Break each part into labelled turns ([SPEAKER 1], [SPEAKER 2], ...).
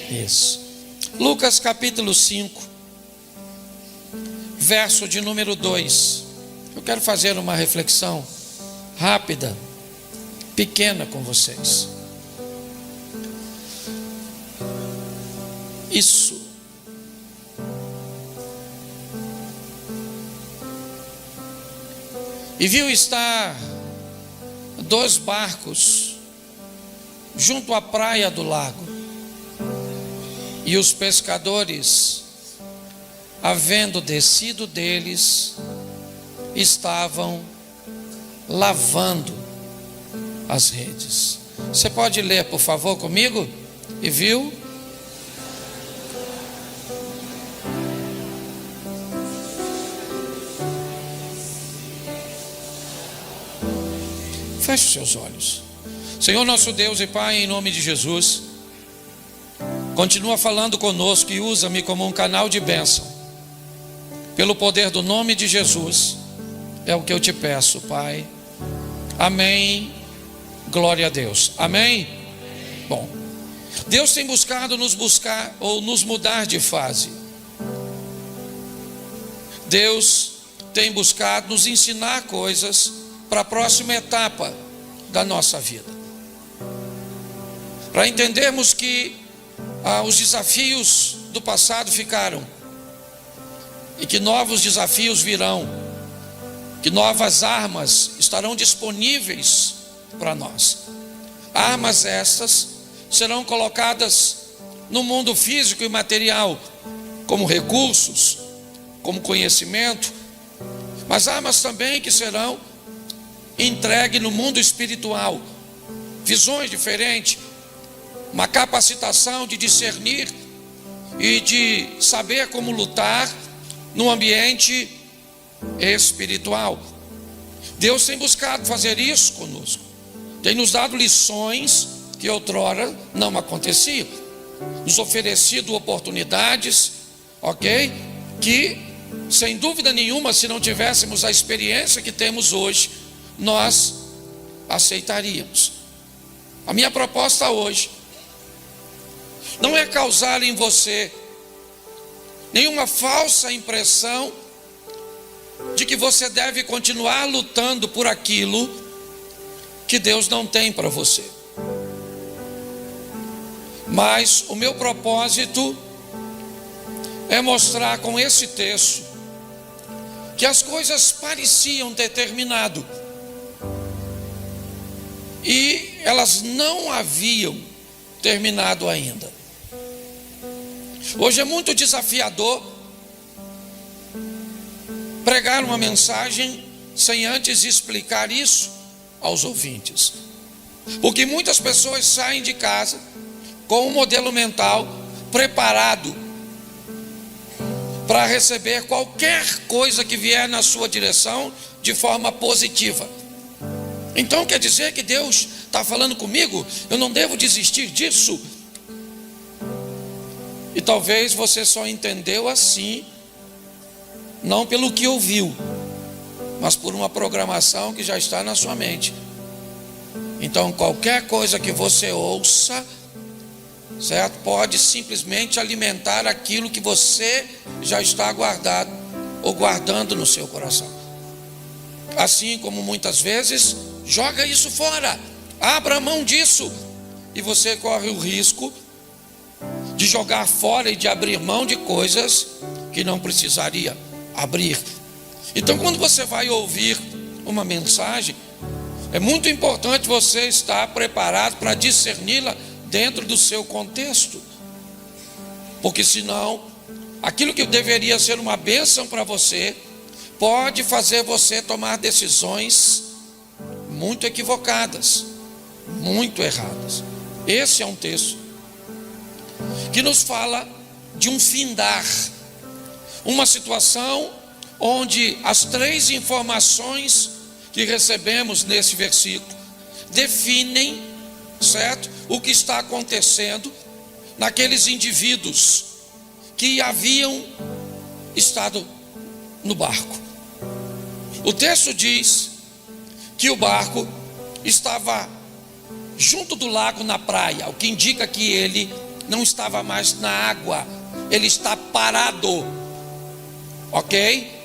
[SPEAKER 1] Isso. Lucas capítulo 5, verso de número 2. Eu quero fazer uma reflexão rápida, pequena com vocês. Isso. E viu estar 2 barcos junto à praia do lago. E os pescadores, havendo descido deles, estavam lavando as redes. Você pode ler, por favor, comigo? E viu? Feche os seus olhos. Senhor nosso Deus e Pai, em nome de Jesus, continua falando conosco e usa-me como um canal de bênção. Pelo poder do nome de Jesus, é o que eu te peço, Pai. Amém. Glória a Deus. Amém? Bom, Deus tem buscado nos buscar ou nos mudar de fase. Deus tem buscado nos ensinar coisas para a próxima etapa da nossa vida. Para entendermos que os desafios do passado ficaram e que novos desafios virão, que novas armas estarão disponíveis para nós. Armas estas serão colocadas no mundo físico e material, como recursos, como conhecimento, mas armas também que serão entregues no mundo espiritual, visões diferentes, uma capacitação de discernir e de saber como lutar no ambiente espiritual. Deus tem buscado fazer isso conosco, tem nos dado lições que outrora não aconteciam, nos oferecido oportunidades, ok? Que sem dúvida nenhuma, se não tivéssemos a experiência que temos hoje, nós aceitaríamos. A minha proposta hoje não é causar em você nenhuma falsa impressão de que você deve continuar lutando por aquilo que Deus não tem para você. Mas o meu propósito é mostrar com esse texto que as coisas pareciam ter terminado e elas não haviam terminado ainda. Hoje é muito desafiador pregar uma mensagem sem antes explicar isso aos ouvintes, porque muitas pessoas saem de casa com um modelo mental preparado para receber qualquer coisa que vier na sua direção de forma positiva. Então quer dizer que Deus está falando comigo, eu não devo desistir disso? E talvez você só entendeu assim, não pelo que ouviu, mas por uma programação que já está na sua mente. Então qualquer coisa que você ouça, certo, pode simplesmente alimentar aquilo que você já está guardado ou guardando no seu coração. Assim como muitas vezes, joga isso fora, abra mão disso, e você corre o risco de jogar fora e de abrir mão de coisas que não precisaria abrir. Então quando você vai ouvir uma mensagem, é muito importante você estar preparado para discerni-la dentro do seu contexto, porque senão aquilo que deveria ser uma bênção para você pode fazer você tomar decisões muito equivocadas, muito erradas. Esse é um texto que nos fala de um findar, uma situação onde as 3 informações que recebemos nesse versículo definem, certo, o que está acontecendo naqueles indivíduos que haviam estado no barco. O texto diz que o barco estava junto do lago, na praia, o que indica que ele não estava mais na água, ele está parado, ok?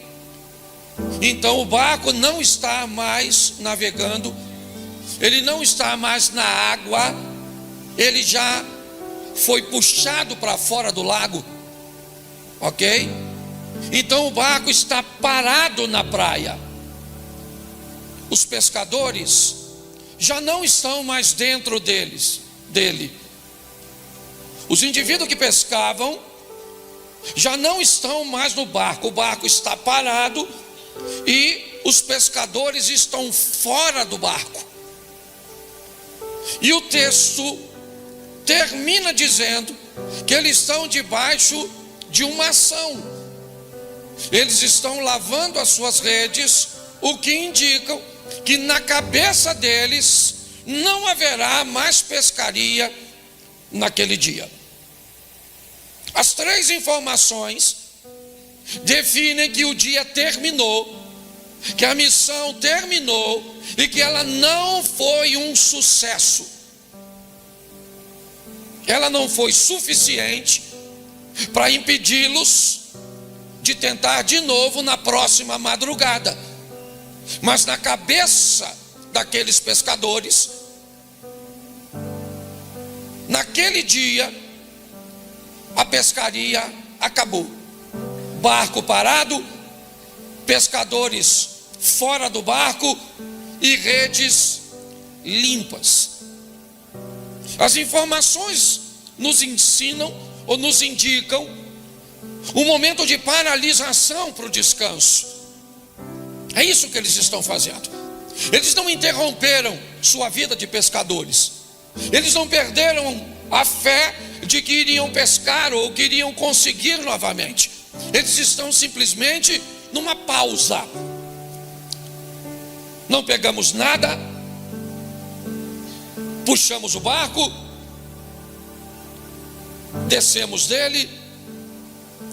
[SPEAKER 1] Então o barco não está mais navegando, ele não está mais na água, ele já foi puxado para fora do lago, ok? Então o barco está parado na praia. Os pescadores já não estão mais dentro dele. Os indivíduos que pescavam já não estão mais no barco. O barco está parado e os pescadores estão fora do barco. E o texto termina dizendo que eles estão debaixo de uma ação. Eles estão lavando as suas redes, o que indica que na cabeça deles não haverá mais pescaria naquele dia. As três informações definem que o dia terminou, que a missão terminou e que ela não foi um sucesso. Ela não foi suficiente para impedi-los de tentar de novo na próxima madrugada. Mas na cabeça daqueles pescadores, naquele dia, a pescaria acabou. Barco parado, pescadores fora do barco e redes limpas. As informações nos ensinam ou nos indicam um momento de paralisação para o descanso. É isso que eles estão fazendo. Eles não interromperam sua vida de pescadores. Eles não perderam a fé de que iriam pescar ou que iriam conseguir novamente. Eles estão simplesmente numa pausa. Não pegamos nada, puxamos o barco, descemos dele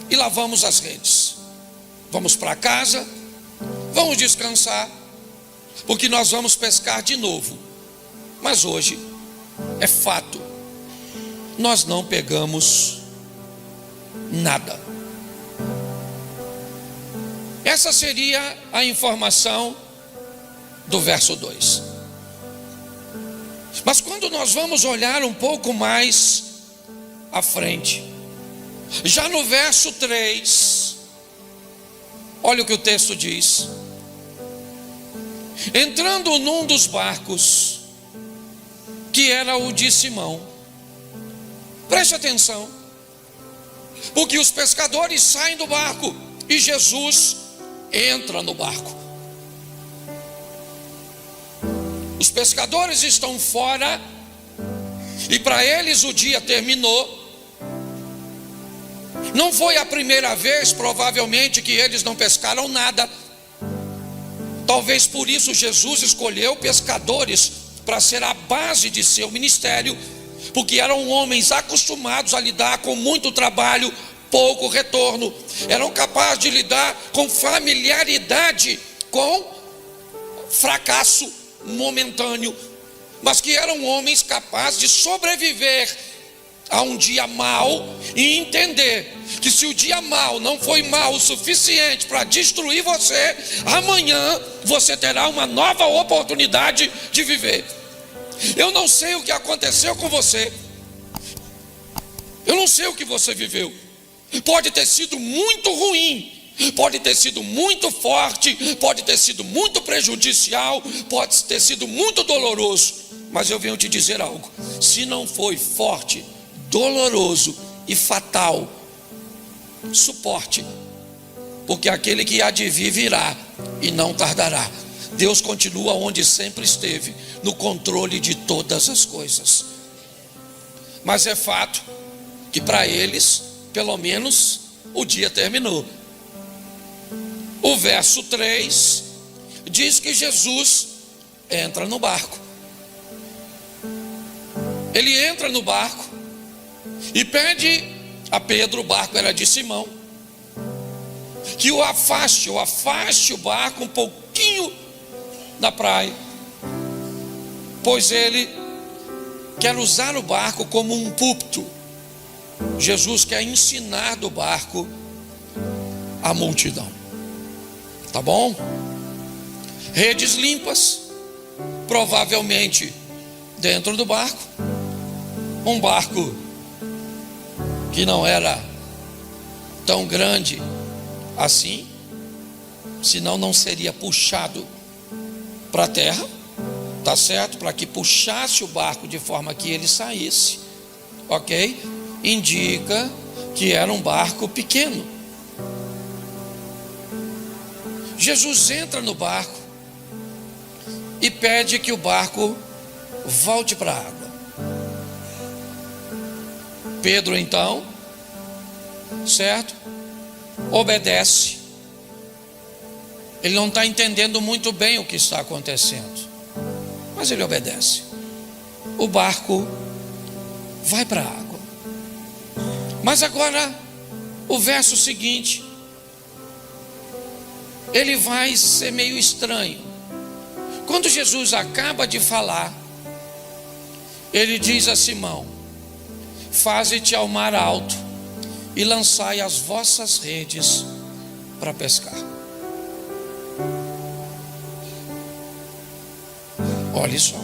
[SPEAKER 1] e lavamos as redes. Vamos para casa, vamos descansar, porque nós vamos pescar de novo. Mas hoje é fato, nós não pegamos nada. Essa seria a informação do verso 2. Mas quando nós vamos olhar um pouco mais à frente, já no verso 3, olha o que o texto diz: entrando num dos barcos, que era o de Simão. Preste atenção, porque os pescadores saem do barco e Jesus entra no barco. Os pescadores estão fora e para eles o dia terminou. Não foi a primeira vez, provavelmente, que eles não pescaram nada. Talvez por isso Jesus escolheu pescadores para ser a base de seu ministério, porque eram homens acostumados a lidar com muito trabalho, pouco retorno. Eram capazes de lidar com familiaridade, com fracasso momentâneo, mas que eram homens capazes de sobreviver a um dia mau e entender que se o dia mau não foi mau o suficiente para destruir você, amanhã você terá uma nova oportunidade de viver. Eu não sei o que aconteceu com você, eu não sei o que você viveu. Pode ter sido muito ruim, pode ter sido muito forte, pode ter sido muito prejudicial, pode ter sido muito doloroso, mas eu venho te dizer algo: se não foi forte, doloroso e fatal, suporte, porque aquele que há de vir virá e não tardará. Deus continua onde sempre esteve, no controle de todas as coisas. Mas é fato que para eles, pelo menos, o dia terminou. O verso 3 diz que Jesus entra no barco. Ele entra no barco e pede a Pedro, o barco era de Simão, que o afaste o barco um pouquinho da praia, pois ele quer usar o barco como um púlpito Jesus quer ensinar do barco a multidão. Tá bom? Redes limpas, provavelmente dentro do barco. Um barco que não era tão grande assim, senão não seria puxado para a terra, tá certo? Para que puxasse o barco de forma que ele saísse, ok? Indica que era um barco pequeno. Jesus entra no barco e pede que o barco volte para a água. Pedro então, certo? Obedece. Ele não está entendendo muito bem o que está acontecendo, mas ele obedece. O barco vai para a água. Mas agora, o verso seguinte, ele vai ser meio estranho. Quando Jesus acaba de falar, ele diz a Simão: faze-te ao mar alto e lançai as vossas redes para pescar. Olha só.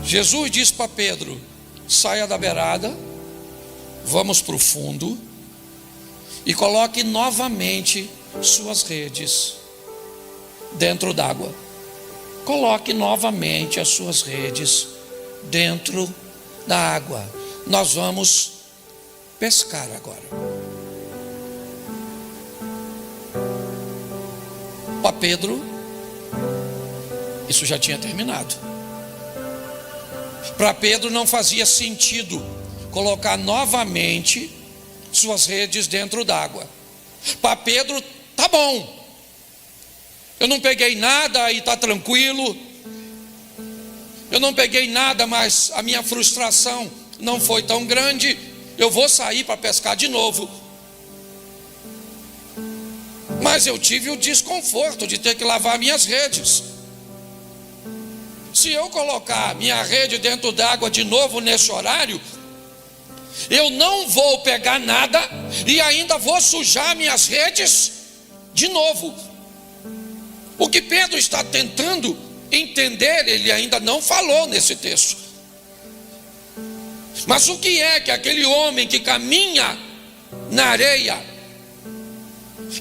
[SPEAKER 1] Jesus diz para Pedro: saia da beirada, vamos para o fundo e coloque novamente suas redes dentro d'água. Coloque novamente as suas redes dentro da água. Nós vamos pescar agora. Para Pedro, isso já tinha terminado. Para Pedro não fazia sentido colocar novamente suas redes dentro d'água. Para Pedro, tá bom, eu não peguei nada e está tranquilo. Eu não peguei nada, mas a minha frustração não foi tão grande. Eu vou sair para pescar de novo. Mas eu tive o desconforto de ter que lavar minhas redes. Se eu colocar minha rede dentro d'água de novo nesse horário, eu não vou pegar nada e ainda vou sujar minhas redes de novo. O que Pedro está tentando entender, ele ainda não falou nesse texto. Mas o que é que aquele homem que caminha na areia,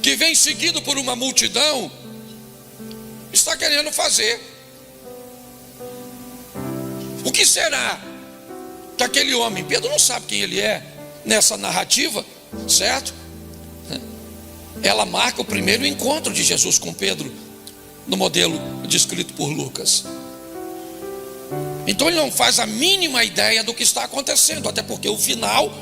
[SPEAKER 1] que vem seguido por uma multidão, está querendo fazer? O que será que aquele homem, Pedro não sabe quem ele é nessa narrativa, certo? Ela marca o primeiro encontro de Jesus com Pedro no modelo descrito por Lucas. Então ele não faz a mínima ideia do que está acontecendo, até porque o final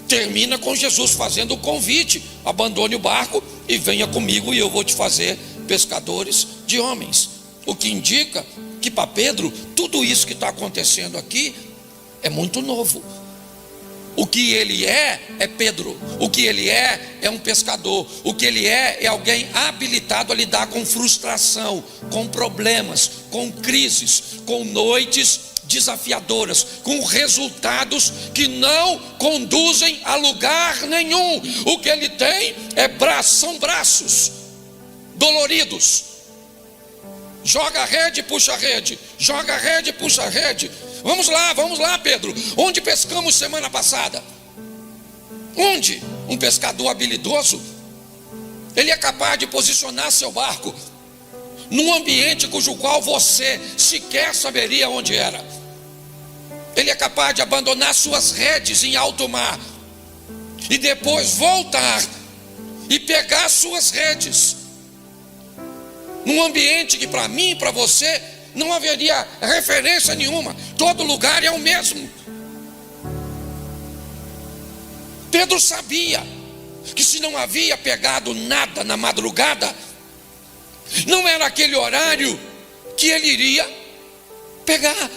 [SPEAKER 1] termina com Jesus fazendo o convite: abandone o barco e venha comigo e eu vou te fazer pescadores de homens. O que indica que para Pedro tudo isso que está acontecendo aqui é muito novo. O que ele é Pedro. O que ele é um pescador. O que ele é alguém habilitado a lidar com frustração, com problemas, com crises, com noites desafiadoras, com resultados que não conduzem a lugar nenhum. O que ele tem são braços doloridos. Joga a rede, puxa a rede. Joga a rede, puxa a rede. Vamos lá, Pedro. Onde pescamos semana passada? Onde? Um pescador habilidoso, ele é capaz de posicionar seu barco num ambiente cujo qual você sequer saberia onde era. Ele é capaz de abandonar suas redes em alto mar e depois voltar e pegar suas redes num ambiente que para mim e para você não haveria referência nenhuma. Todo lugar é o mesmo. Pedro sabia que se não havia pegado nada na madrugada, não era aquele horário que ele iria pegar.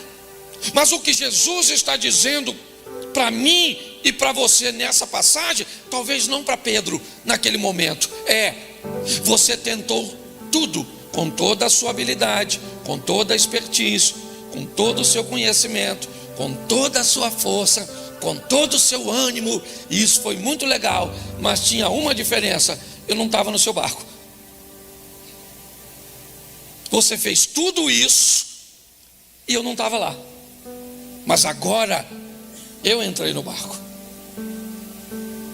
[SPEAKER 1] Mas o que Jesus está dizendo para mim e para você nessa passagem, talvez não para Pedro naquele momento, você tentou tudo com toda a sua habilidade, com toda a expertise, com todo o seu conhecimento, com toda a sua força, com todo o seu ânimo, e isso foi muito legal, mas tinha uma diferença: eu não estava no seu barco. Você fez tudo isso e eu não estava lá, mas agora eu entrei no barco.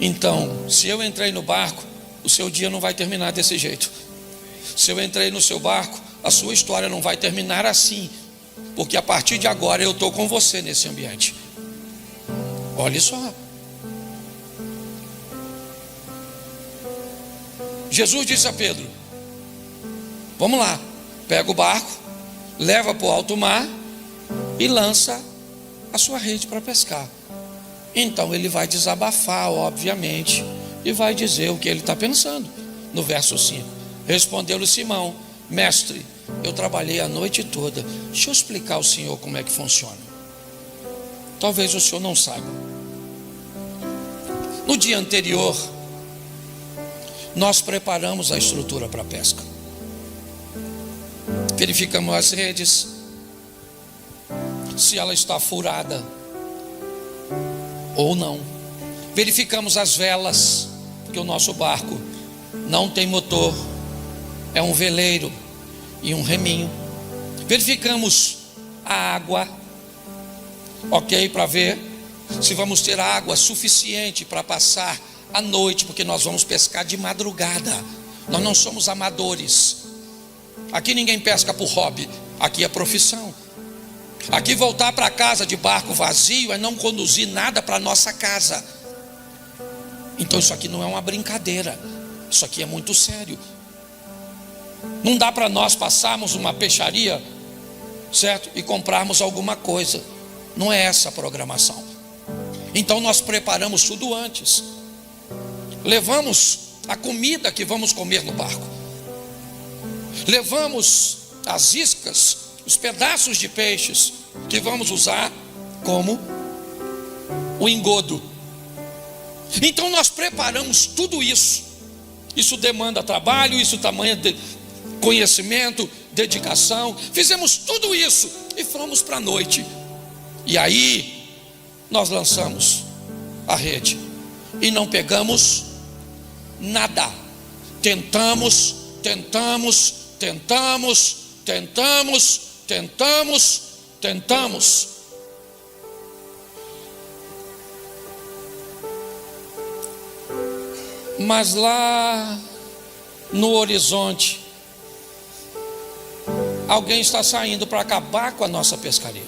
[SPEAKER 1] Então, se eu entrei no barco, o seu dia não vai terminar desse jeito. Se eu entrei no seu barco, a sua história não vai terminar assim, porque a partir de agora eu estou com você nesse ambiente. Olha só, Jesus disse a Pedro: vamos lá, pega o barco, leva para o alto mar e lança a sua rede para pescar. Então ele vai desabafar, obviamente, e vai dizer o que ele está pensando. No verso 5, respondeu-lhe Simão: mestre, eu trabalhei a noite toda. Deixa eu explicar ao senhor como é que funciona. Talvez o senhor não saiba. No dia anterior, nós preparamos a estrutura para a pesca. Verificamos as redes, se ela está furada ou não. Verificamos as velas, porque o nosso barco não tem motor, é um veleiro e um reminho. Verificamos a água, ok, para ver se vamos ter água suficiente para passar a noite, porque nós vamos pescar de madrugada. Nós não somos amadores. Aqui ninguém pesca por hobby, aqui é profissão. Aqui voltar para casa de barco vazio é não conduzir nada para nossa casa. Então isso aqui não é uma brincadeira, isso aqui é muito sério. Não dá para nós passarmos uma peixaria, certo, e comprarmos alguma coisa. Não é essa a programação. Então nós preparamos tudo antes. Levamos a comida que vamos comer no barco. Levamos as iscas, os pedaços de peixes que vamos usar como o engodo. Então nós preparamos tudo isso. Isso demanda trabalho, isso tamanho de conhecimento, dedicação. Fizemos tudo isso e fomos para a noite. E aí nós lançamos a rede e não pegamos nada. Tentamos, mas lá no horizonte alguém está saindo para acabar com a nossa pescaria.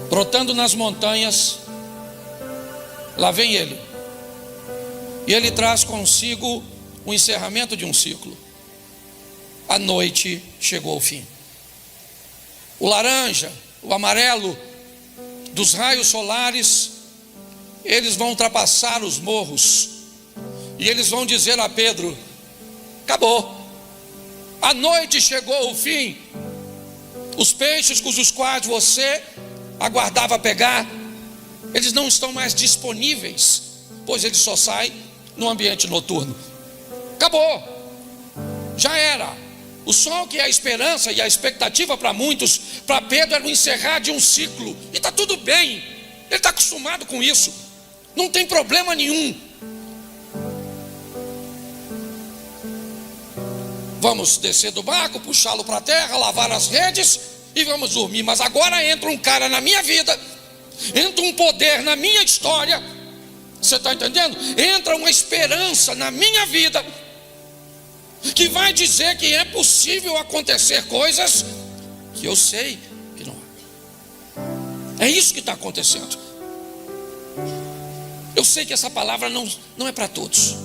[SPEAKER 1] Brotando nas montanhas, lá vem ele. E ele traz consigo o encerramento de um ciclo. A noite chegou ao fim. O laranja, o amarelo dos raios solares, eles vão ultrapassar os morros. E eles vão dizer a Pedro: acabou. A noite chegou ao fim. Os peixes cujos quais você aguardava pegar, eles não estão mais disponíveis, pois eles só saem no ambiente noturno. Acabou, já era. O sol, que é a esperança e a expectativa para muitos, para Pedro era o encerrar de um ciclo. E está tudo bem, ele está acostumado com isso, não tem problema nenhum. Vamos descer do barco, puxá-lo para a terra, lavar as redes e vamos dormir. Mas agora entra um cara na minha vida, entra um poder na minha história. Você está entendendo? Entra uma esperança na minha vida que vai dizer que é possível acontecer coisas que eu sei que não é. É isso que está acontecendo. Eu sei que essa palavra não é para todos,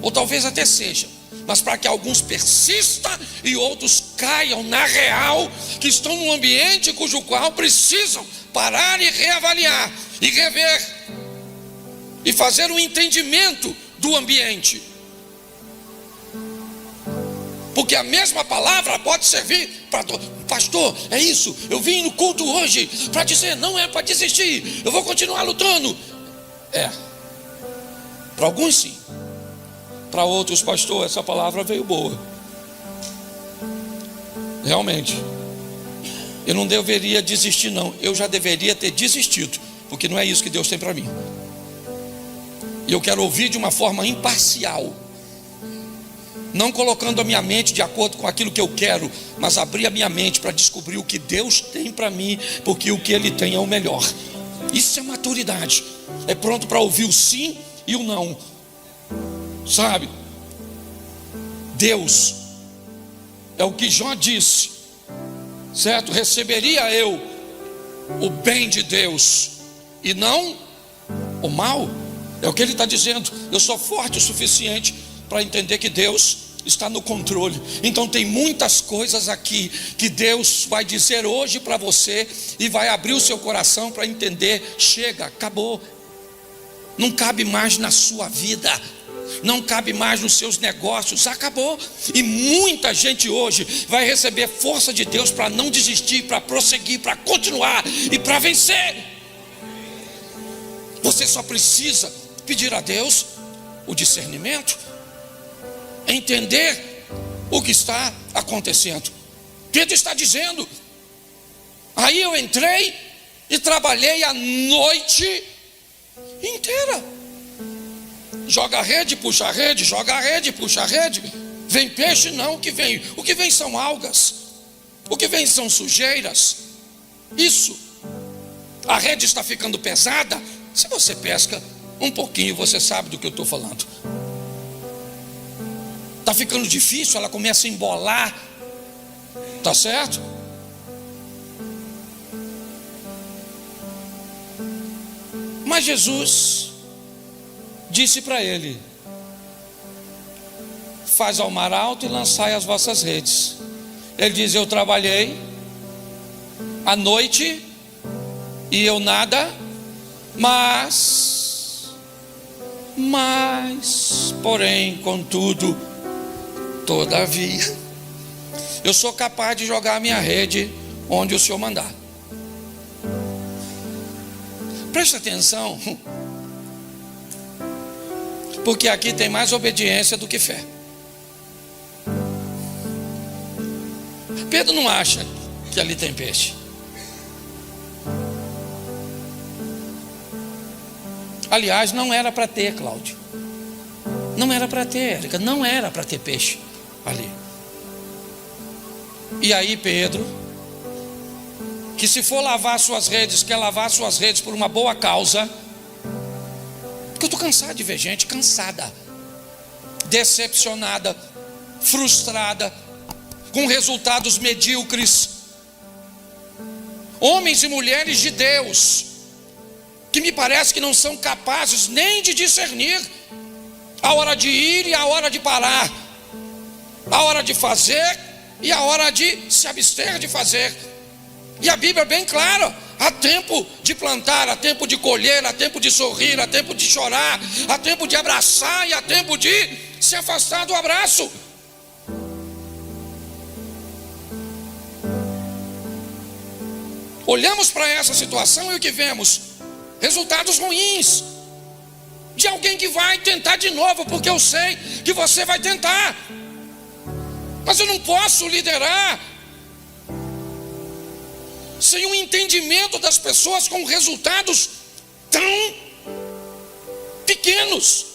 [SPEAKER 1] ou talvez até seja, mas para que alguns persistam e outros caiam na real, que estão num ambiente cujo qual precisam parar e reavaliar e rever e fazer um entendimento do ambiente. Porque a mesma palavra pode servir para pastor, é isso, eu vim no culto hoje para dizer, não é para desistir, eu vou continuar lutando. Para alguns sim, para outros, pastor, essa palavra veio boa. Realmente, eu não deveria desistir não, eu já deveria ter desistido, porque não é isso que Deus tem para mim. E eu quero ouvir de uma forma imparcial, não colocando a minha mente de acordo com aquilo que eu quero, mas abrir a minha mente para descobrir o que Deus tem para mim, porque o que Ele tem é o melhor. Isso é maturidade, é pronto para ouvir o sim e o não, sabe? Deus, é o que Jó disse, certo? Receberia eu o bem de Deus e não o mal? É o que ele está dizendo. Eu sou forte o suficiente para entender que Deus está no controle. Então tem muitas coisas aqui que Deus vai dizer hoje para você e vai abrir o seu coração para entender. Chega, acabou, não cabe mais na sua vida, não cabe mais nos seus negócios, acabou. E muita gente hoje vai receber força de Deus para não desistir, para prosseguir, para continuar e para vencer. Você só precisa pedir a Deus o discernimento, entender o que está acontecendo. Pedro está dizendo: aí eu entrei e trabalhei a noite inteira. Joga a rede, puxa a rede, joga a rede, puxa a rede. Vem peixe? Não, o que vem são algas, o que vem são sujeiras. Isso, a rede está ficando pesada. Se você pesca um pouquinho, você sabe do que eu estou falando. Está ficando difícil, ela começa a embolar, tá certo? Mas Jesus disse para ele: faz ao mar alto e lançai as vossas redes. Ele diz: eu trabalhei à noite e eu nada, porém, contudo, todavia, eu sou capaz de jogar a minha rede onde o Senhor mandar. Presta atenção, porque aqui tem mais obediência do que fé. Pedro não acha que ali tem peixe. Aliás, não era para ter, Cláudio. Não era para ter, Érica. Não era para ter peixe ali. E aí Pedro, que se for lavar suas redes, quer lavar suas redes por uma boa causa. Porque eu estou cansado de ver gente cansada, decepcionada, frustrada, com resultados medíocres. Homens e mulheres de Deus que me parece que não são capazes nem de discernir a hora de ir e a hora de parar, a hora de fazer e a hora de se abster de fazer. E a Bíblia é bem clara: há tempo de plantar, há tempo de colher, há tempo de sorrir, há tempo de chorar, há tempo de abraçar e há tempo de se afastar do abraço. Olhamos para essa situação e o que vemos? Resultados ruins de alguém que vai tentar de novo, porque eu sei que você vai tentar, mas eu não posso liderar sem um entendimento das pessoas com resultados tão pequenos,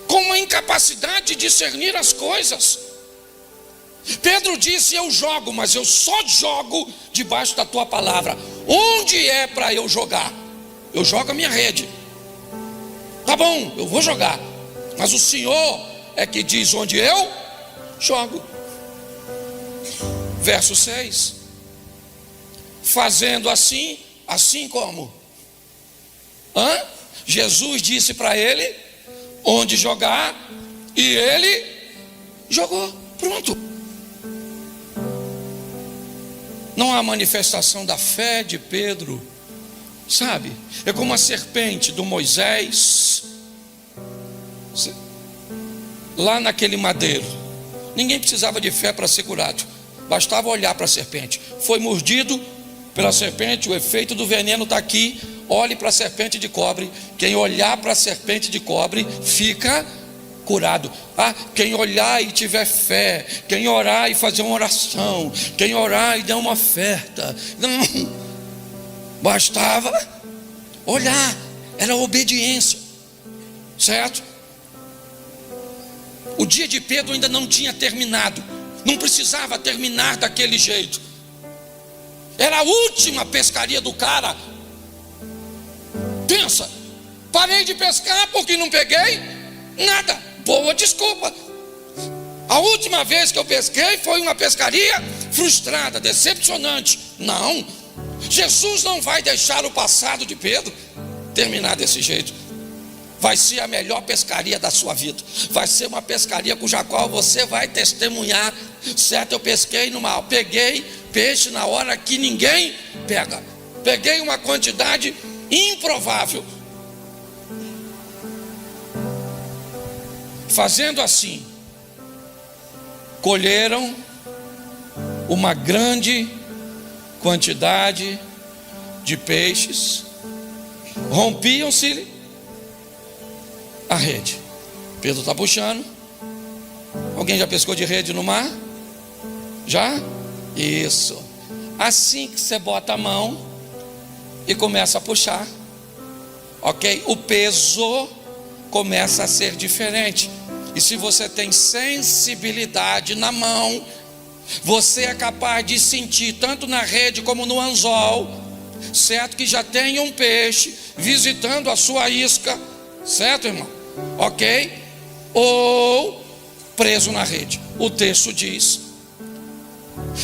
[SPEAKER 1] com uma incapacidade de discernir as coisas. Pedro disse: eu jogo, mas eu só jogo debaixo da tua palavra. Onde é para eu jogar? Eu jogo a minha rede. Tá bom, eu vou jogar, mas o Senhor é que diz onde eu jogo. Verso 6: fazendo assim, assim como? Jesus disse para ele onde jogar, e ele jogou. Pronto. Não há manifestação da fé de Pedro, sabe? É como a serpente do Moisés lá naquele madeiro. Ninguém precisava de fé para ser curado, bastava olhar para a serpente. Foi mordido pela serpente, o efeito do veneno está aqui. Olhe para a serpente de cobre. Quem olhar para a serpente de cobre fica curado. Quem olhar e tiver fé, quem orar e fazer uma oração, quem orar e dar uma oferta. Não, bastava olhar, era obediência, certo? O dia de Pedro ainda não tinha terminado, não precisava terminar daquele jeito. Era a última pescaria do cara. Pensa, parei de pescar porque não peguei nada. Boa desculpa. A última vez que eu pesquei foi uma pescaria frustrada, decepcionante. Não, Jesus não vai deixar o passado de Pedro terminar desse jeito. Vai ser a melhor pescaria da sua vida. Vai ser uma pescaria cuja qual você vai testemunhar. Certo, eu pesquei no mar, peguei peixe na hora que ninguém pega. Peguei uma quantidade improvável. Fazendo assim, colheram uma grande quantidade de peixes, rompiam-se a rede. Pedro está puxando. Alguém já pescou de rede no mar? Já? Isso. Assim que você bota a mão e começa a puxar, ok? O peso começa a ser diferente. E se você tem sensibilidade na mão, você é capaz de sentir tanto na rede como no anzol, certo? Que já tem um peixe visitando a sua isca, certo, irmão? Ok? Ou preso na rede. O texto diz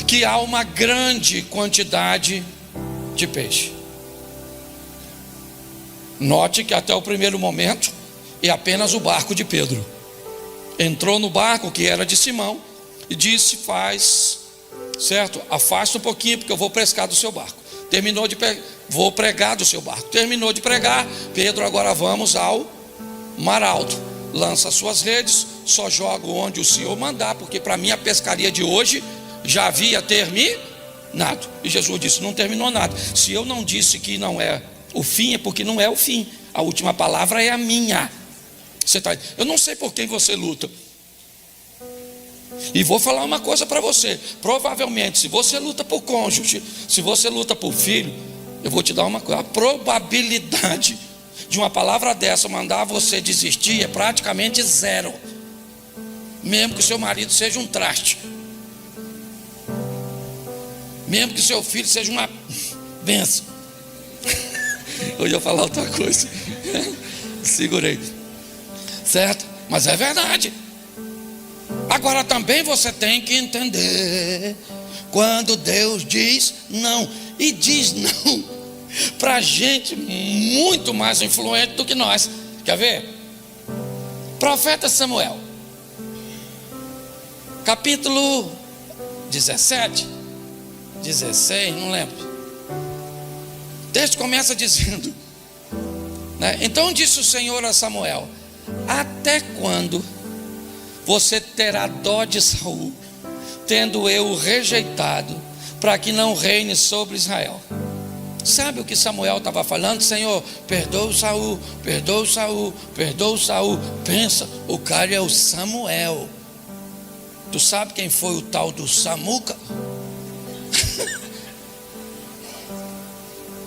[SPEAKER 1] que há uma grande quantidade de peixe. Note que até o primeiro momento é apenas o barco de Pedro. Entrou no barco que era de Simão e disse: faz, certo? Afasta um pouquinho porque eu vou pescar do seu barco. Vou pregar do seu barco. Terminou de pregar, Pedro, agora vamos ao mar alto. Lança suas redes, só jogo onde o Senhor mandar, porque para mim a pescaria de hoje já havia terminado. E Jesus disse: não terminou nada. Se eu não disse que não é o fim, é porque não é o fim. A última palavra é a minha. Eu não sei por quem você luta. E vou falar uma coisa para você. Provavelmente, se você luta por cônjuge, se você luta por filho, eu vou te dar uma coisa: a probabilidade de uma palavra dessa mandar você desistir é praticamente zero. Mesmo que seu marido seja um traste, mesmo que seu filho seja uma benção. Eu ia falar outra coisa. Segurei. Certo? Mas é verdade. Agora também você tem que entender, quando Deus diz não, e diz não para gente muito mais influente do que nós. Quer ver? Profeta Samuel, capítulo 17, 16, não lembro. O texto começa dizendo, né? Então disse o Senhor a Samuel: até quando você terá dó de Saul, tendo eu o rejeitado, para que não reine sobre Israel? Sabe o que Samuel estava falando? Senhor, perdoa o Saul, perdoa o Saul, perdoa o Saul. Pensa, o cara é o Samuel. Tu sabe quem foi o tal do Samuca?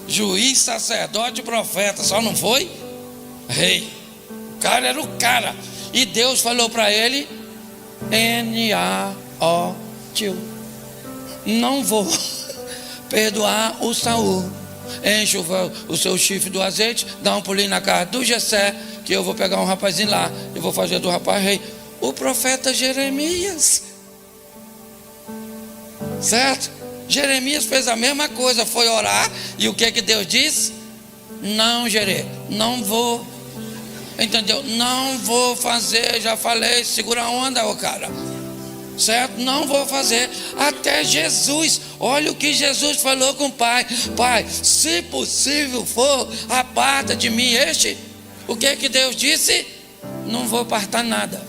[SPEAKER 1] Juiz, sacerdote, profeta, só não foi rei. O cara era o cara. E Deus falou para ele: N-A-O-T-U, não vou perdoar o Saul. Enche o seu chifre do azeite, dá um pulinho na casa do Jessé, que eu vou pegar um rapazinho lá e vou fazer do rapaz rei. O profeta Jeremias, certo? Jeremias fez a mesma coisa, foi orar, e o que Deus disse? Não, Jeremias, não vou. Entendeu? Não vou fazer, já falei, segura a onda, ô cara. Certo? Não vou fazer. Até Jesus, olha o que Jesus falou com o Pai: Pai, se possível for, aparta de mim este. O que Deus disse? Não vou apartar nada.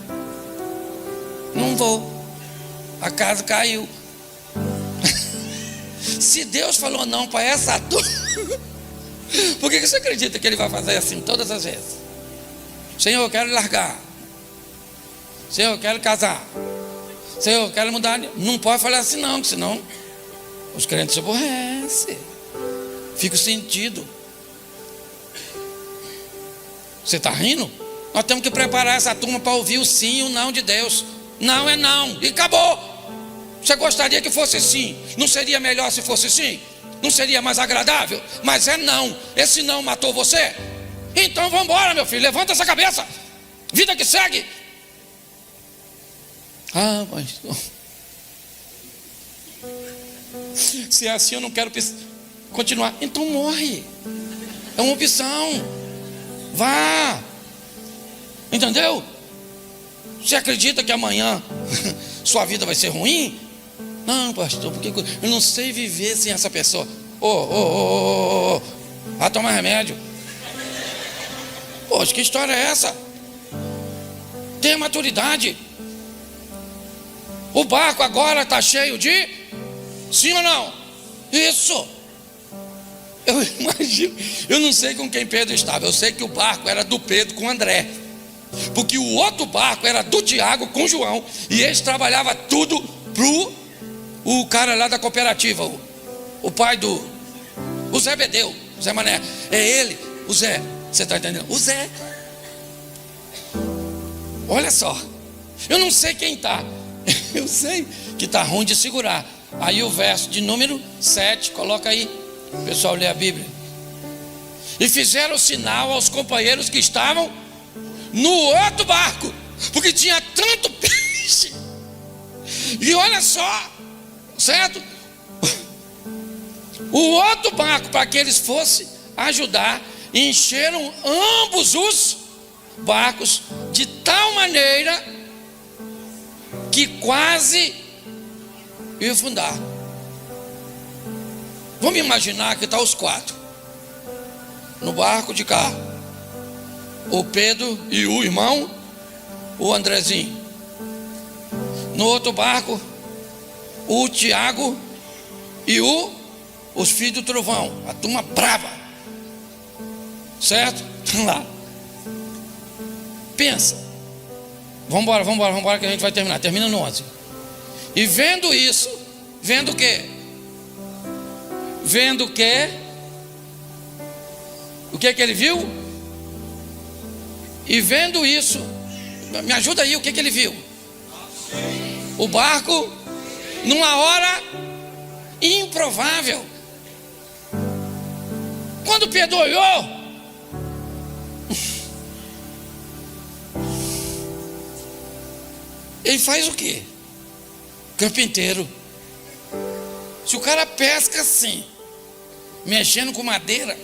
[SPEAKER 1] Não vou. A casa caiu. Se Deus falou não para essa turma, por que você acredita que Ele vai fazer assim todas as vezes? Senhor, eu quero largar. Senhor, eu quero casar. Senhor, eu quero mudar. Não pode falar assim não, porque senão os crentes se aborrecem. Fica o sentido. Você está rindo? Nós temos que preparar essa turma para ouvir o sim e o não de Deus. Não é não, e acabou. Você gostaria que fosse sim? Não seria melhor se fosse sim? Não seria mais agradável? Mas é não. Esse não matou você? Então vamos embora, meu filho, levanta essa cabeça. Vida que segue. Ah, mas se é assim eu não quero continuar. Então morre. É uma opção. Vá. Entendeu? Você acredita que amanhã sua vida vai ser ruim? Não, pastor, porque eu não sei viver sem essa pessoa. Vai tomar remédio. Poxa, que história é essa? Tenha maturidade. O barco agora está cheio de... Sim ou não? Isso. Eu imagino. Eu não sei com quem Pedro estava. Eu sei que o barco era do Pedro com André. Porque o outro barco era do Tiago com João. E eles trabalhavam tudo o cara lá da cooperativa. O pai o Zé Bedeu. Zé Mané. É ele, o Zé. Você está entendendo? O Zé. Olha só. Eu não sei quem está. Eu sei que está ruim de segurar. Aí o verso de número 7, coloca aí, o pessoal lê a Bíblia. E fizeram sinal aos companheiros que estavam no outro barco, porque tinha tanto peixe. E olha só, certo? O outro barco, para que eles fossem ajudar, encheram ambos os barcos de tal maneira que quase ia afundar. Vamos imaginar que está os quatro no barco de cá: o Pedro e o irmão, o Andrezinho. No outro barco, o Tiago e os filhos do trovão, a turma brava, certo? Lá. Pensa. Vamos embora que a gente vai terminar. Termina no 11. E vendo isso, vendo o quê? Vendo o quê? O que ele viu? E vendo isso, me ajuda aí, o que ele viu? O barco, numa hora improvável. Quando Pedro olhou, ele faz o quê? Carpinteiro. Se o cara pesca assim, mexendo com madeira,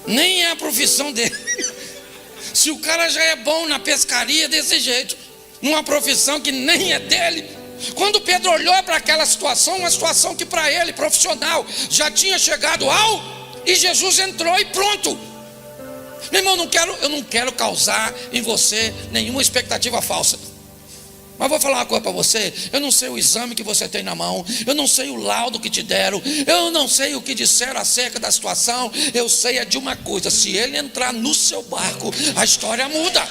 [SPEAKER 1] nem é a profissão dele. Se o cara já é bom na pescaria desse jeito, numa profissão que nem é dele. Quando Pedro olhou para aquela situação, uma situação que para ele, profissional, já tinha chegado e Jesus entrou e pronto. Meu irmão, eu não quero causar em você nenhuma expectativa falsa. Mas vou falar uma coisa para você. Eu não sei o exame que você tem na mão. Eu não sei o laudo que te deram. Eu não sei o que disseram acerca da situação. Eu sei de uma coisa: se ele entrar no seu barco, a história muda.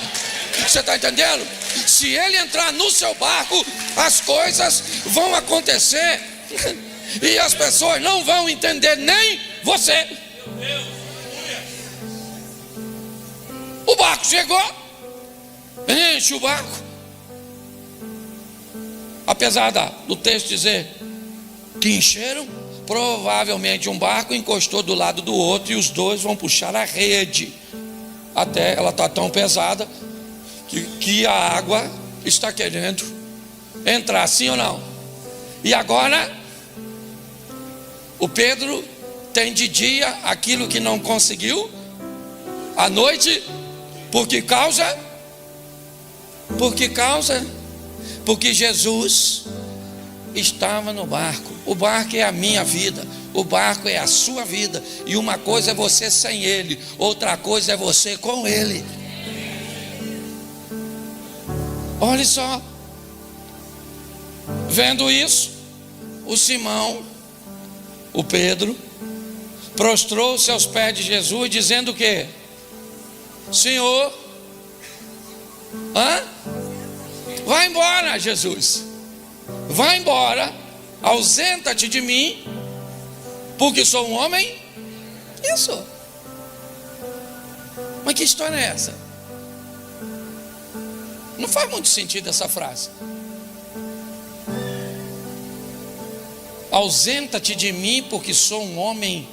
[SPEAKER 1] Você está entendendo? Se ele entrar no seu barco, as coisas vão acontecer. E as pessoas não vão entender, nem você. O barco chegou. Enche o barco. Apesar do texto dizer que encheram, provavelmente um barco encostou do lado do outro e os dois vão puxar a rede. Até ela está tão pesada que a água está querendo entrar, sim ou não? E agora, o Pedro tem de dia aquilo que não conseguiu à noite, porque Jesus estava no barco. O barco é a minha vida, o barco é a sua vida. E uma coisa é você sem ele, outra coisa é você com ele. Olha só. Vendo isso, o Simão, o Pedro, prostrou-se aos pés de Jesus, dizendo o quê? Senhor, Vai embora, Jesus. Vai embora, ausenta-te de mim, porque sou um homem. Isso. Mas que história é essa? Não faz muito sentido essa frase. Ausenta-te de mim, porque sou um homem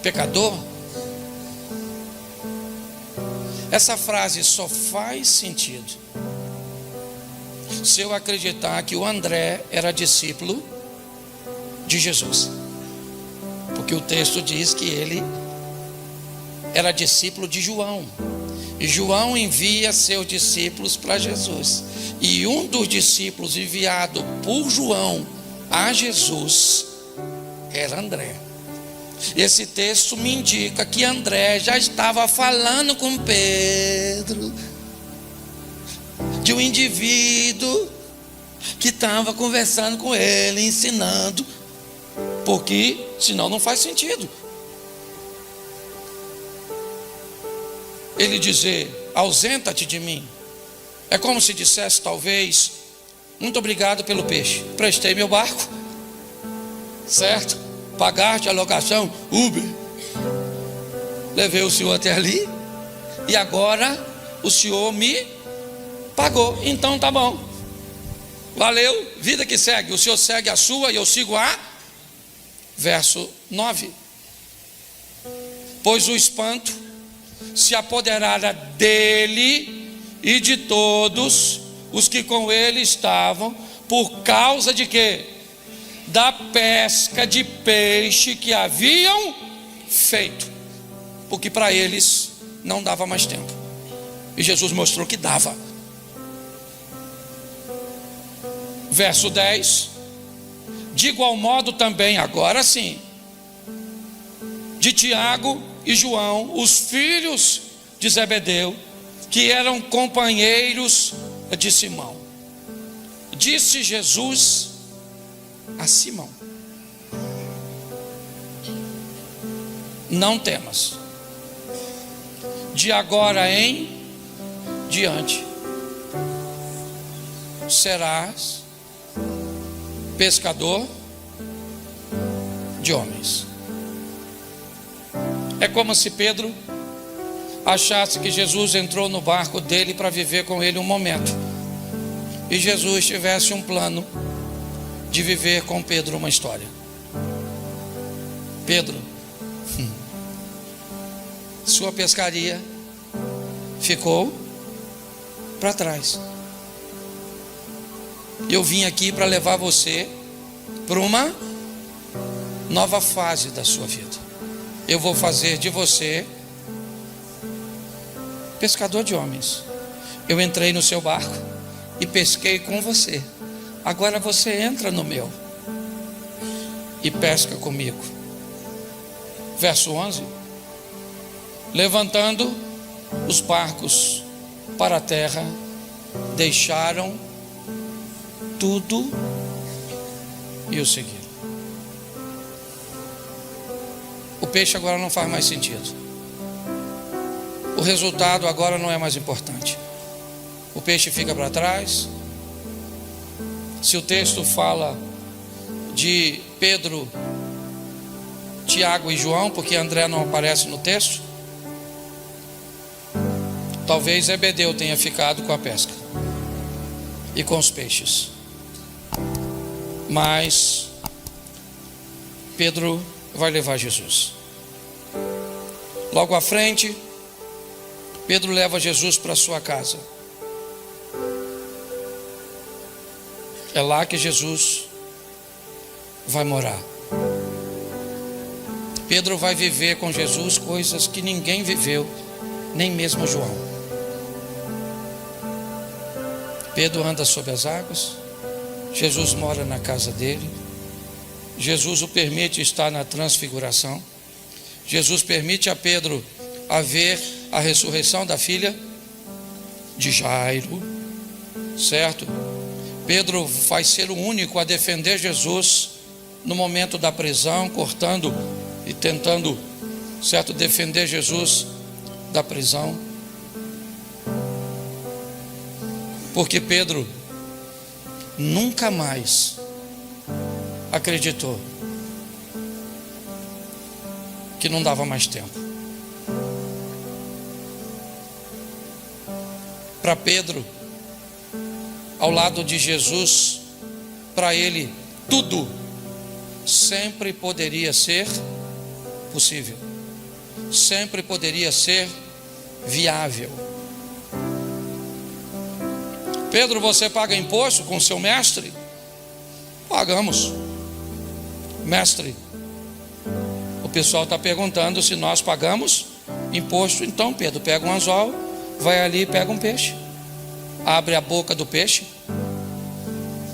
[SPEAKER 1] pecador. Essa frase só faz sentido se eu acreditar que o André era discípulo de Jesus, porque o texto diz que ele era discípulo de João, e João envia seus discípulos para Jesus, e um dos discípulos enviado por João a Jesus era André. Esse texto me indica que André já estava falando com Pedro de um indivíduo que estava conversando com ele, ensinando, porque senão não faz sentido ele dizer: ausenta-te de mim. É como se dissesse, talvez: muito obrigado pelo peixe, prestei meu barco, certo? Pagaste a locação, Uber, levei o senhor até ali, e agora o senhor me pagou, então tá bom, valeu, vida que segue, o senhor segue a sua e eu sigo a. Verso 9: pois o espanto se apoderara dele e de todos os que com ele estavam, por causa de quê? Da pesca de peixe que haviam feito, porque para eles não dava mais tempo, e Jesus mostrou que dava. Verso 10: de igual modo também, agora sim, de Tiago e João, os filhos de Zebedeu, que eram companheiros de Simão, disse Jesus a Simão: não temas, de agora em diante serás pescador de homens. É como se Pedro achasse que Jesus entrou no barco dele para viver com ele um momento, e Jesus tivesse um plano de viver com Pedro uma história. Pedro, sua pescaria ficou para trás. Eu vim aqui para levar você para uma nova fase da sua vida. Eu vou fazer de você pescador de homens. Eu entrei no seu barco e pesquei com você. Agora você entra no meu e pesca comigo. Verso 11: levantando os barcos para a terra, deixaram tudo e o seguiram. O peixe agora não faz mais sentido. O resultado agora não é mais importante. O peixe fica para trás. Se o texto fala de Pedro, Tiago e João, porque André não aparece no texto, talvez Zebedeu tenha ficado com a pesca e com os peixes, mas Pedro vai levar Jesus. Logo à frente, Pedro leva Jesus para sua casa. É lá que Jesus vai morar. Pedro vai viver com Jesus coisas que ninguém viveu, nem mesmo João. Pedro anda sobre as águas, Jesus mora na casa dele, Jesus o permite estar na transfiguração, Jesus permite a Pedro a ver a ressurreição da filha de Jairo, certo? Pedro vai ser o único a defender Jesus no momento da prisão, cortando e tentando, certo, defender Jesus da prisão. Porque Pedro nunca mais acreditou que não dava mais tempo. Para Pedro, ao lado de Jesus, para ele tudo sempre poderia ser possível, sempre poderia ser viável. Pedro, você paga imposto com seu mestre? Pagamos. Mestre, o pessoal está perguntando se nós pagamos imposto. Então Pedro pega um anzol, vai ali e pega um peixe, abre a boca do peixe,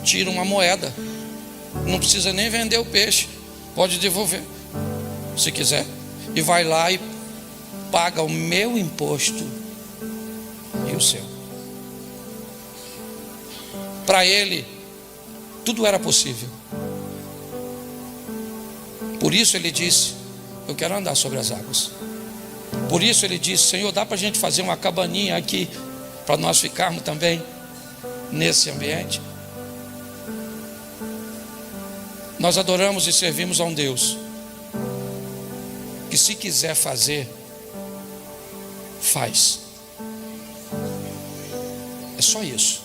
[SPEAKER 1] tira uma moeda, não precisa nem vender o peixe, pode devolver se quiser, e vai lá e paga o meu imposto e o seu. Para ele tudo era possível. Por isso ele disse: eu quero andar sobre as águas. Por isso ele disse: Senhor, dá para a gente fazer uma cabaninha aqui, para nós ficarmos também nesse ambiente? Nós adoramos e servimos a um Deus que, se quiser fazer, faz. É só isso.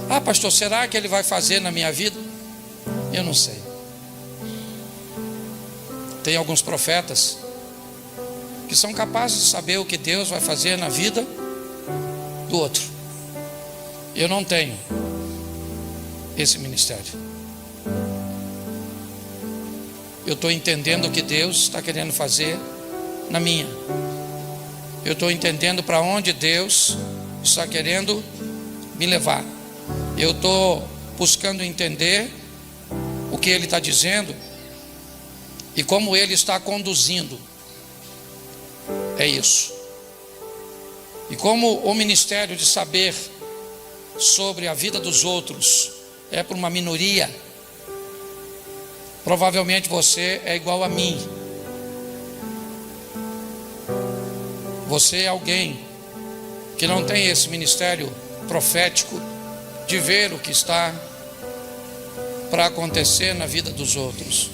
[SPEAKER 1] Ah, pastor, será que ele vai fazer na minha vida? Eu não sei. Tem alguns profetas que são capazes de saber o que Deus vai fazer na vida do outro. Eu não tenho esse ministério. Eu estou entendendo o que Deus está querendo fazer na minha. Eu estou entendendo para onde Deus está querendo me levar. Eu estou buscando entender o que Ele está dizendo e como Ele está conduzindo. É isso. E como o ministério de saber sobre a vida dos outros é para uma minoria, provavelmente você é igual a mim. Você é alguém que não tem esse ministério profético de ver o que está para acontecer na vida dos outros.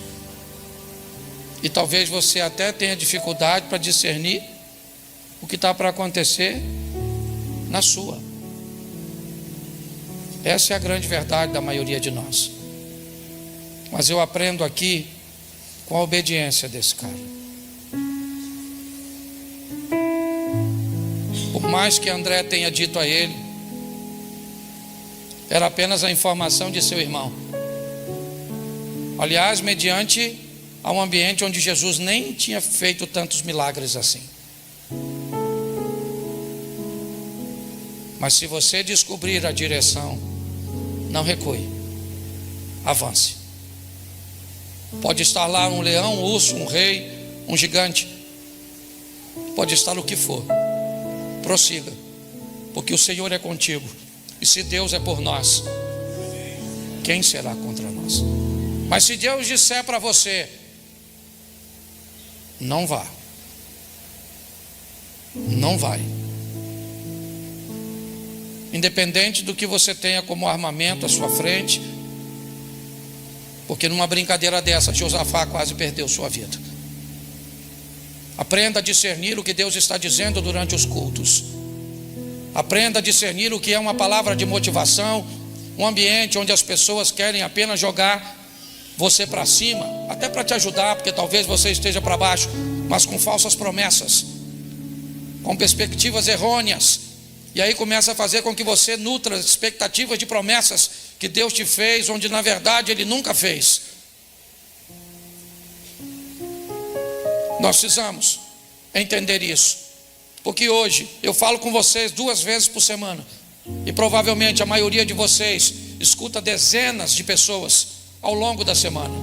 [SPEAKER 1] E talvez você até tenha dificuldade para discernir o que está para acontecer na sua. Essa é a grande verdade da maioria de nós. Mas eu aprendo aqui com a obediência desse cara. Por mais que André tenha dito a ele, era apenas a informação de seu irmão. Aliás, mediante a um ambiente onde Jesus nem tinha feito tantos milagres assim. Mas se você descobrir a direção, não recue, avance. Pode estar lá um leão, um urso, um rei, um gigante, pode estar o que for, prossiga, porque o Senhor é contigo. E se Deus é por nós, quem será contra nós? Mas se Deus disser para você, não vá, não vai. Independente do que você tenha como armamento à sua frente, porque numa brincadeira dessa, Josafá quase perdeu sua vida. Aprenda a discernir o que Deus está dizendo durante os cultos. Aprenda a discernir o que é uma palavra de motivação, um ambiente onde as pessoas querem apenas jogar você para cima, até para te ajudar, porque talvez você esteja para baixo, mas com falsas promessas, com perspectivas errôneas, e aí começa a fazer com que você nutra expectativas de promessas que Deus te fez, onde na verdade Ele nunca fez. Nós precisamos entender isso, porque hoje eu falo com vocês 2 vezes por semana, e provavelmente a maioria de vocês escuta dezenas de pessoas ao longo da semana,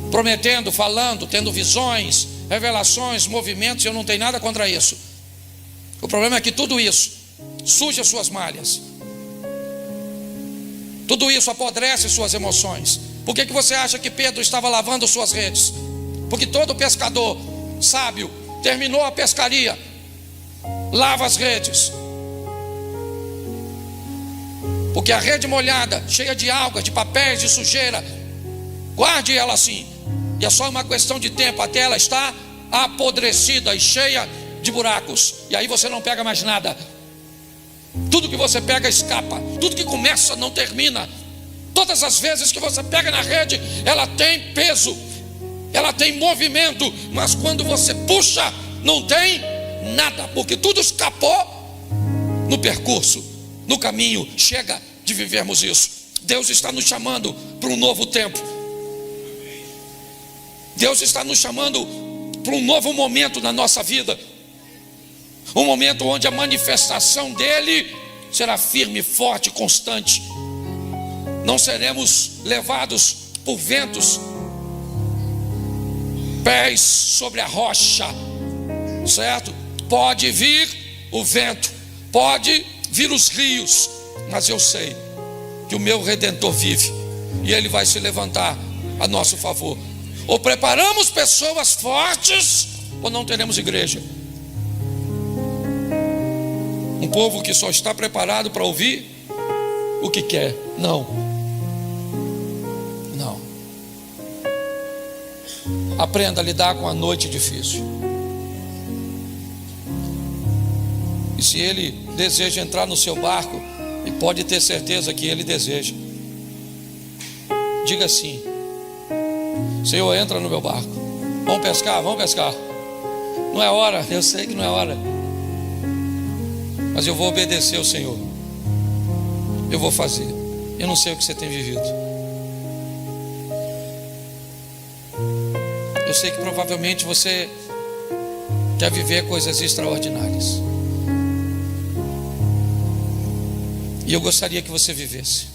[SPEAKER 1] prometendo, falando, tendo visões, revelações, movimentos. Eu não tenho nada contra isso. O problema é que tudo isso suja suas malhas, tudo isso apodrece suas emoções. Por que você acha que Pedro estava lavando suas redes? Porque todo pescador sábio terminou a pescaria, lava as redes. Porque a rede molhada, cheia de algas, de papéis, de sujeira, guarde ela assim, e é só uma questão de tempo até ela estar apodrecida e cheia de buracos, e aí você não pega mais nada. Tudo que você pega escapa, tudo que começa não termina. Todas as vezes que você pega na rede, ela tem peso, ela tem movimento, mas quando você puxa, não tem nada, porque tudo escapou no percurso, no caminho. Chega de vivermos isso. Deus está nos chamando para um novo tempo. Deus está nos chamando para um novo momento na nossa vida, um momento onde a manifestação dele será firme, forte, constante. Não seremos levados por ventos, pés sobre a rocha, certo? Pode vir o vento, pode vir os rios, mas eu sei que o meu Redentor vive e ele vai se levantar a nosso favor. Ou preparamos pessoas fortes, ou não teremos igreja. Um povo que só está preparado para ouvir o que quer. Não. Aprenda a lidar com a noite difícil. E se ele deseja entrar no seu barco, e pode ter certeza que ele deseja, diga assim: Senhor, entra no meu barco. Vamos pescar, vamos pescar. Não é hora, eu sei que não é hora, mas eu vou obedecer ao Senhor. Eu vou fazer. Eu não sei o que você tem vivido. Eu sei que provavelmente você quer viver coisas extraordinárias, e eu gostaria que você vivesse.